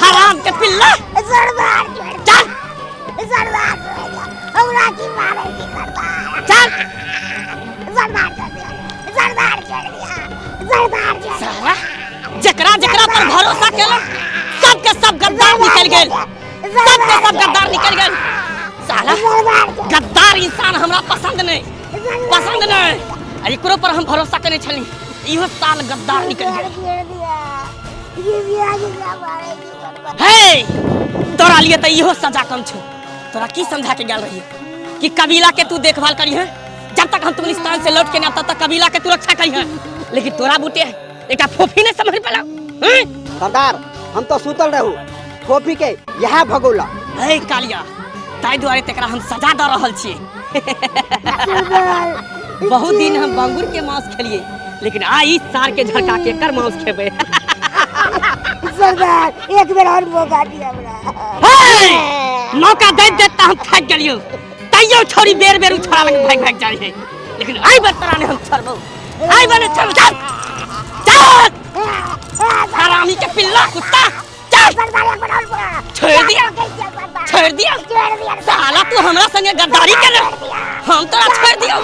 हराम के पिल्ला सरदार चल सरदार हमरा की मारे की सरदार चल सरदार छोड़ दिया सरदार छोड़ दिया साला जकरा जकरा पर भरोसा केला सबके सब गद्दार निकल गेल सबके सब गद्दार निकल गेल साला गद्दार इंसान हमरा पसंद नहीं एकरो पर हम भरोसा करने छली इहो साल गद्दार निकल गेल हे तोरा लिए त इहो सजा कम छो तोरा की समझा के गेल रही कि कबीला के तू देखभाल करी है जब तक हम तुगलिस्तान से लौट के ना तब तक कबीला के तू रक्षा करी है लेकिन तोरा बूटे एकटा फोफी ने समझ पेला सरदार हम तो सुतल रहू फोफी के यहाँ भगोला हे कालिया ताई द्वारे तेकरा हम सजा द रहल छी बहुत दिन हम बंगुर के मांस खेलिए लेकिन आई सार के झटका के कर मांस खेबे सरदार एक बेर और मौका दिया हमरा मौका दे देता हम थक गेलियो तइयो छोरी बेर बेर उछड़ा लगे भाग जाई है लेकिन आई बतरा ने हम छोड़बो आई बने चल चल हरामी के पिल्ला कुत्ता चल सरदार एक बेर और छोड़ दिया साला तू हमरा संगे गद्दारी कर हम तोरा छोड़ दियो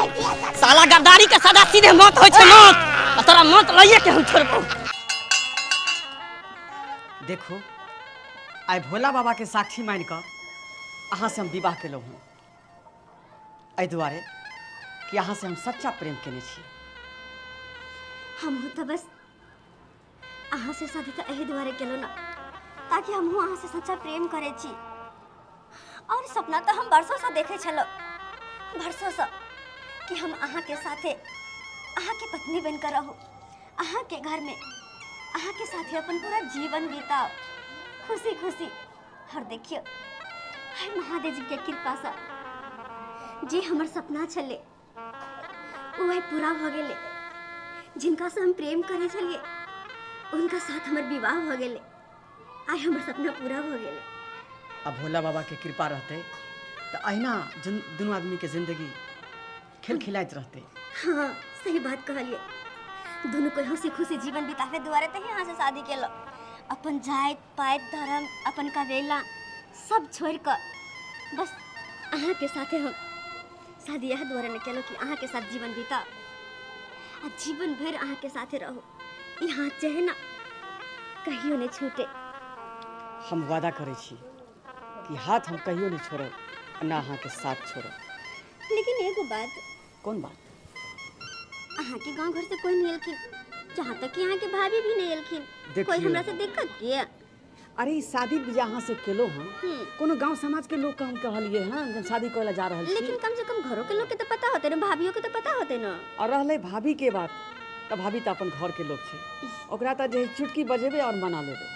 साला गद्दारी के सदा सीधे मौत होय छै मौत तोरा मौत लइए के हम छोड़बो देखो आइ भोला बाबा के साक्षी मान कर अहाँ से हम विवाह केलहुँ हूँ एहि दुआरे कि अहाँ से हम सच्चा प्रेम केने छी हम तो बस अहाँ से शादी तो एही दुआरे केलो ना ताकि हम अहाँ से सच्चा प्रेम करे छी और सपना तो हम बरसों से देखे छलो बरसों से कि हम अहाँ के साथे अहाँ के पत्नी बनकर रहो अहाँ के घर में अहाँ के साथे अपन पूरा जीवन बिताओ खुशी खुशी और देखियो हाय महादेव जी के कृपा से जे हमर सपना छले वही पूरा भ गेले जिनका से हम प्रेम करे छलिए उनका साथ हमर विवाह भ गेले आइ हमर सपना पूरा भ गेले अब भोला बाबा के कृपा रहते तो अहिना दोनों आदमी के जिंदगी खेल खिलाइत रहते हाँ सही बात कहलिए दोनों को हंसी खुशी जीवन बितावे दुआरे तही यहाँ से शादी केलो अपन जात पात धर्म अपन कबीला सब छोड़ कर बस अहाँ के साथे हम शादी यह दुआरे ने केलो कि अहाँ के साथ जीवन बिता आ जीवन भर अहाँ के साथे रहो यहाँ चाहे ना कहियो नहीं छूटे हम वादा करे छी कि हाथ हम कहियो नहीं छोड़ब ना अहाँ के साथ छोड़ब लेकिन एगो बात कौन बात अहाँ के गांव घर से कोई नहीं एलखिन जहाँ तक कि यहाँ के भाभी भी नहीं एलखिन कोई हमरा से दिक्कत किया अरे ई शादी जहाँ से केलो हम कोनो गांव समाज के लोग का हम कहलिए हां जब शादी कोला जा रहल छी लेकिन कम से कम घरों के लोग के तो पता होते ना भाभियों के तो पता होते ना और रहले भाभी के बात त भाभी त अपन घर के लोग छे ओकरा त जे चुटकी बजेबे और मना लेबे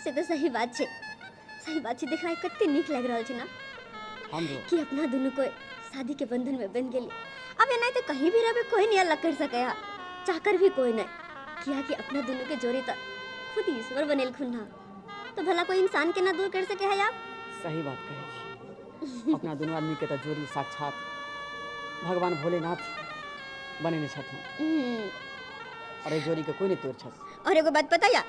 से तो सही बात छे देखा कते नीक लग रहल छे ना हमरो कि अपना दोनों को शादी के बंधन में बंध गेली अब एना तो कहीं भी रहबे कोई नहीं अलग कर सके चाहकर भी कोई नहीं किया कि अपना दोनों के जोड़ी तक खुद ईश्वर बनेल खुन्ना तो भला कोई इंसान के ना दूर कर सके है आप सही बात कहे छी अपना दोनों आदमी के त जोड़ी साक्षात भगवान भोलेनाथ बनेने छथुन और जोड़ी के कोई नहीं तोड़ छस और एगो बात पता या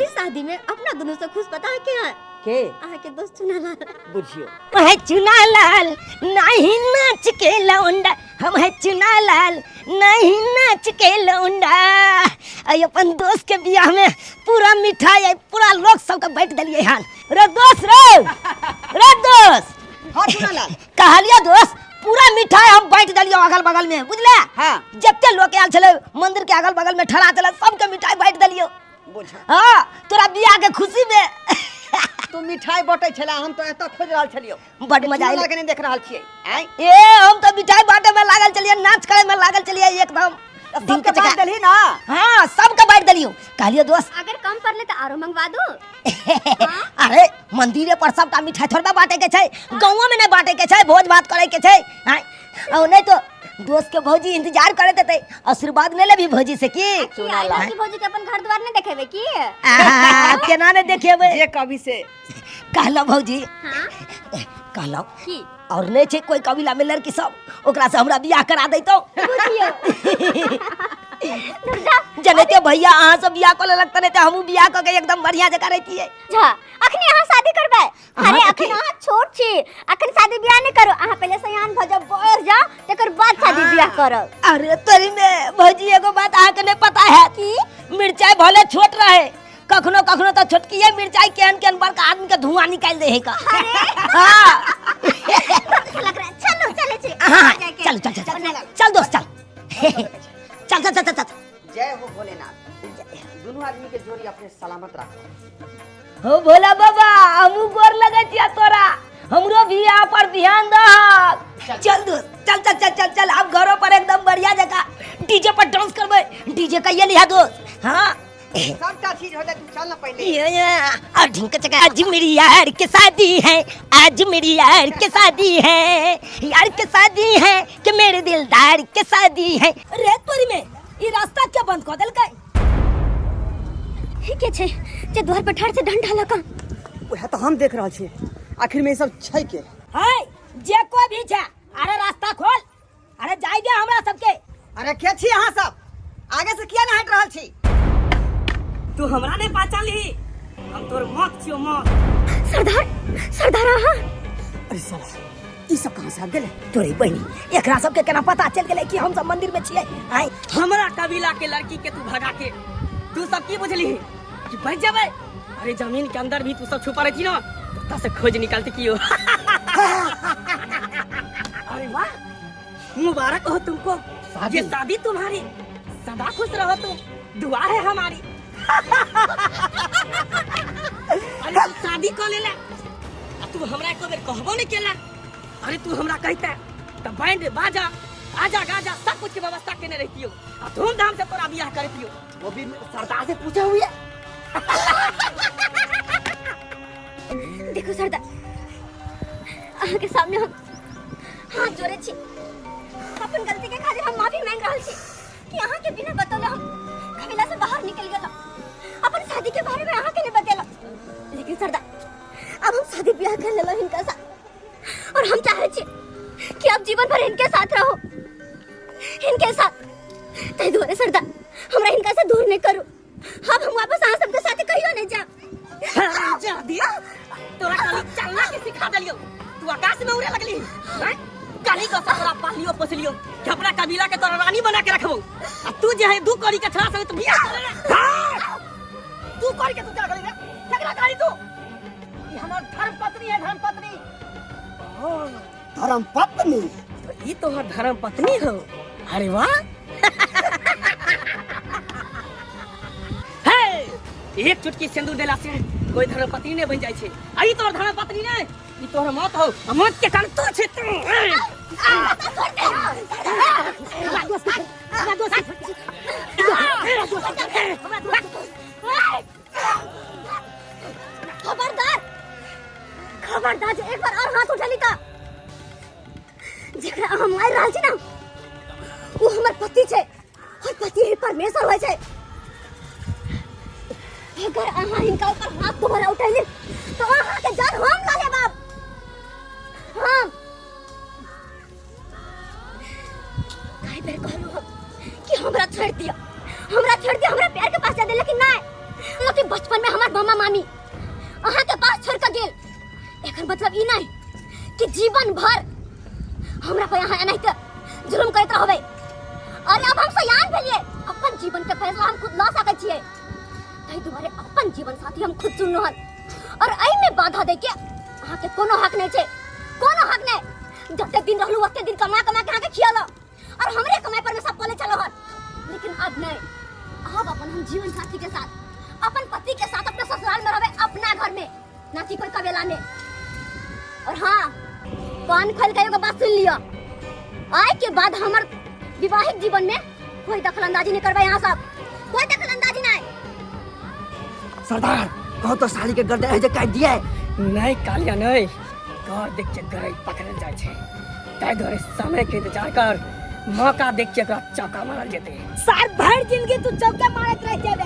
इस शादी में अपना दोनों से खुश पता है क्या के आहा के दोस्त चुनालाल बुझियो है चुनालाल नहीं नाच के लौंडा हम है चुनालाल नहीं नाच के लौंडा आई अपन दोस्त के बियाह में पूरा मिठाई पूरा लोग सबके बैठ दलिए हाल रे दोस्त रे दोस्त हां चुनालाल कहलिया दोस्त पूरा मिठाई हम बैठ दलियो अगल बगल में बुझले हां जत्ते लोग आयल छले मंदिर के अगल बगल में ठहरा चले सबके मिठाई बैठ दलियो बुझा हां तोरा बियाह के खुशी में तो मिठाई बटै छला हम तो एत खोज रहल छलियो बड़ मजा आइल लगे नहीं देख रहल छियै ए हम तो मिठाई बांटे में लागल चलिए नाच करे में लागल चलिए एकदम दिन के बांट देली ना हां सबके बांट दलियो कहलियो दोस्त अगर कम पड़ले तो आरो मंगवा दो अरे मंदिरे पर सबका मिठाई थोड़ा बांटे के छै गांव में नहीं बांटे के छै भोज भात करे के छै और नहीं तो दोस्त के भौजी इंतजार करे देते आशीर्वाद ले लेबी भौजी से की की भौजी के अपन घर द्वार ने देखेबे की केना ने देखेबे जे कवि से कहलो भौजी हां कहलो की और नहीं छे कोई कबीला में लड़की सब ओकरा से हमरा बियाह करा दैतो बुझियो जने के भैया अहाँ सब बियाह को लगता नहीं तो हमू बियाह को के एकदम बढ़िया जगह रहती है। जा अखनी अहाँ शादी करबै? अहाँ अरे अखनी- अखन अहाँ छोट छी, अखन शादी बियाह नहीं करो। अहाँ पहले सयान भ जाओ, बड़ जाओ, तकर बाद शादी बियाह करब। अरे तोरी में भौजी एगो बात अहाँ के नहीं पता है कि मिर्चाई भले छोट रहे कखनो कखनो तो छोटकी है मिर्चाई केहन केहन बड़का आदमी के धुआं निकाल दे है का। हाँ अच्छा लग रहा है। चलो चले छी। हाँ चल चल चल चल दोस्त चल चल चल चल चल। जय हो भोलेनाथ। दोनों आदमी के जोड़ी अपने सलामत रखो। हो भोला बाबा हमू गोर लगे छिया तोरा, हमरो बियाह पर ध्यान दह। चल दोस्त चल चल चल चल चल अब घरों पर एकदम बढ़िया जगह डीजे पर डांस करबे। डीजे का ये लिया दोस्त। हाँ सबका चीज हो जाए, तू चल ना पहले। और ढिंक चका आज मेरी यार की शादी है, आज मेरी यार की शादी है, यार की शादी है कि मेरे दिलदार की शादी है। रे तोरी में ये रास्ता क्या बंद कर देलकै? के छे जे द्वार पर ठाड़ से डंडा लगा। ओहे तो हम देख रहल छी, आखिर में ये सब छै के? हाय जे कोई भी छे, अरे रास्ता खोल, अरे जाई दे हमरा सबके। अरे के छी अहाँ सब? आगे से किया ना हट रहल छी? तू हमरा नहीं पहचान ली, हम तोर मौत छियो मौत। सरदार सरदार अहाँ? अरे साला ई सब कहां से आ गेले? तोरी बहनी एकरा सबके केना पता चल गेलै कि हम सब मंदिर में छियै? हाय हमरा कबीला के लड़की के तू भगा के तू सब की बुझली कि बच जाबे? अरे जमीन के अंदर भी तू सब छुपा रही ना, तब से खोज निकालती क्यों? अरे वाह, मुबारक हो तुमको, ये शादी तुम्हारी, सदा खुश रहो तुम, दुआ है हमारी। अरे तू शादी कर लेला, तू हमरा एको बेर कहबो नहीं केला। अरे तू हमरा कहता तो बैंड बाजा आजा गाजा सब कुछ की व्यवस्था केने रहतियो, और धूमधाम से तोरा बियाह करतियो, वो भी सरदार से पूछे हुए। देखो सरदार, अहाँ के सामने हम हाथ जोड़े छी, अपन गलती के खातिर हम माफी मांग रहल छी कि अहाँ के बिना बतौले हम कबीला से बाहर निकल गेला, अपन शादी के बारे में अहाँ के नहीं बतेला। लेकिन सरदार अब हम शादी ब्याह कर लेलो इनका साथ, और हम चाहे छी कि अब जीवन भर इनके साथ रहो, इनके साथ। तै दुआरे सरदार हमरा इनका से दूर नहीं करू, अब हम वापस अहाँ सबके साथ कहियो नहीं जा। जा दिया तोरा काली चलना के सिखा दलियो, तू आकाश में उड़े लगली हैं? काली को तोरा पालियो पोसलियो कि अपना कबीला के तोरा रानी बना के रखबो, आ तू जे है दू कौड़ी के छड़ा से तू बियाह कर ले। तू कौड़ी के तू क्या करेगा? झगड़ा करी तू? ये हमार धर्म पत्नी है, धर्म पत्नी। धर्म पत्नी? तो ये तोहर धर्म पत्नी हो? अरे वाह। एक चुटकी सिंदूर देला से कोई धर्म पत्नी नहीं बन जाय छे। आई तोर धर्म पत्नी नहीं, ई तोहर मौत हो, मौत के कारण तू छे तू। खबरदार खबरदार, जे एक बार और हाथ उठेली त जेकरा हम मार रहल छी ना, वो हमर पति छे, और पति ही परमेश्वर होय छे। अगर अहाँ इनका ऊपर हाथ दोबारा उठेली तो अहाँ के जान हम ला ले बाप, हम काहे बेर कहलू हम कि हमरा छोड़ दिया, हमरा प्यार के पास जा दे, लेकिन नहीं, मोती बचपन में हमार मामा मामी अहाँ के पास छोड़ के गेल। एकर मतलब ई नहीं कि जीवन भर हमरा पे यहाँ नहीं तो जुल्म करत रहबे। और अब हम सयान भेलिए, अपन जीवन के फैसला हम खुद ल सकै छियै, तै दुआरे अपन जीवन साथी हम खुद चुन रहल, और एहि में बाधा दे के अहाँ के कोनो हक नहीं छे, कोनो हक नहीं। जते दिन रहलू ओते दिन कमा कमा के अहाँ के खियालो, और हमरे कमाई पर में सब पले चलो हन। लेकिन अब नहीं, अब अपन हम जीवन साथी के साथ, अपन पति के साथ अपने ससुराल में रहबे, अपना घर में, ना कि कोई कबीला में। और हाँ, कान खोल के एगो बात सुन लियो, आज के बाद हमर विवाहित जीवन में कोई दखलंदाजी नहीं करबे, यहाँ सब कोई दखलंदाजी नहीं। सरदार कहो तो साली के गर्दन है जे काट दिया है। नहीं कालिया नहीं, कर देख के गरई पकड़ल जाय छे, तै दुआरे समय के इंतजार कर, मौका देख के एकरा चौका मारल जेते। साल भर जिंदगी तू चौका मारत रह जाबे,